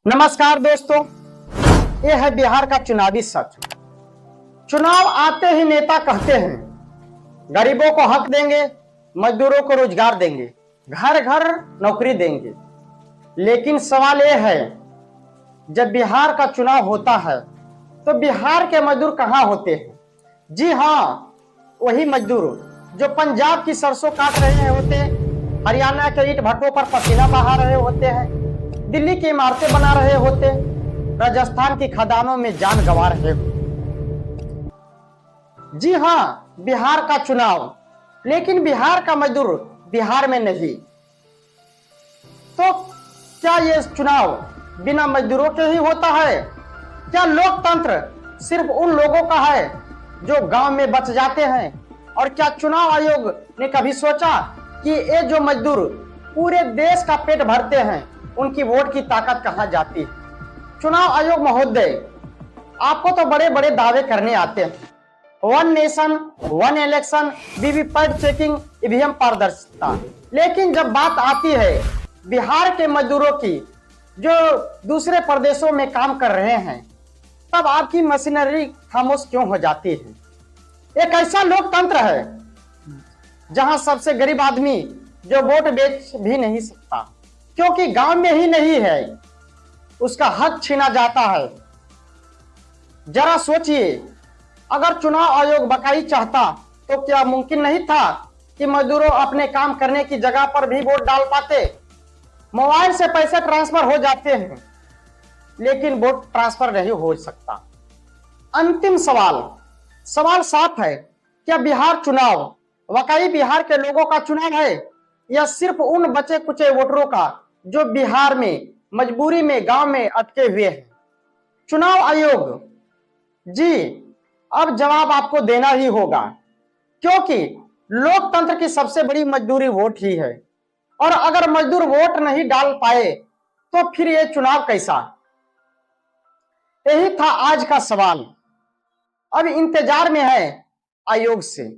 नमस्कार दोस्तों, यह है बिहार का चुनावी सच। चुनाव आते ही नेता कहते हैं गरीबों को हक देंगे, मजदूरों को रोजगार देंगे, घर घर नौकरी देंगे। लेकिन सवाल यह है, जब बिहार का चुनाव होता है तो बिहार के मजदूर कहां होते हैं? जी हाँ, वही मजदूर जो पंजाब की सरसों काट रहे होते, हरियाणा के ईंट भट्टों पर पसीना बहा रहे होते हैं, दिल्ली की इमारतें बना रहे होते, राजस्थान की खदानों में जान गंवा रहे होते। जी हाँ, बिहार का चुनाव, लेकिन बिहार का मजदूर बिहार में नहीं। तो क्या ये चुनाव बिना मजदूरों के ही होता है? क्या लोकतंत्र सिर्फ उन लोगों का है जो गांव में बच जाते हैं? और क्या चुनाव आयोग ने कभी सोचा कि ये जो मजदूर पूरे देश का पेट भरते हैं, उनकी वोट की ताकत कहां जाती है? चुनाव आयोग महोदय, आपको तो बड़े बड़े दावे करने आते हैं, one nation one election, VVPAT checking, EVM पारदर्शिता, लेकिन जब बात आती है बिहार के मजदूरों की जो दूसरे प्रदेशों में काम कर रहे हैं, तब आपकी मशीनरी खामोश क्यों हो जाती है? एक ऐसा लोकतंत्र है जहां सबसे गरीब आदमी जो वोट बेच भी नहीं सकता, क्योंकि गांव में ही नहीं है, उसका हक छीना जाता है। जरा सोचिए, अगर चुनाव आयोग बकाई चाहता तो क्या मुमकिन नहीं था कि मजदूरों अपने काम करने की जगह पर भी वोट डाल पाते? मोबाइल से पैसे ट्रांसफर हो जाते हैं, लेकिन वोट ट्रांसफर नहीं हो सकता। अंतिम सवाल साफ है, क्या बिहार चुनाव वाकई बिहार के लोगों का चुनाव है, या सिर्फ उन बचे कुचे वोटरों का जो बिहार में मजबूरी में गांव में अटके हुए हैं? चुनाव आयोग जी, अब जवाब आपको देना ही होगा, क्योंकि लोकतंत्र की सबसे बड़ी मजदूरी वोट ही है। और अगर मजदूर वोट नहीं डाल पाए तो फिर ये चुनाव कैसा? यही था आज का सवाल। अब इंतजार में है आयोग से।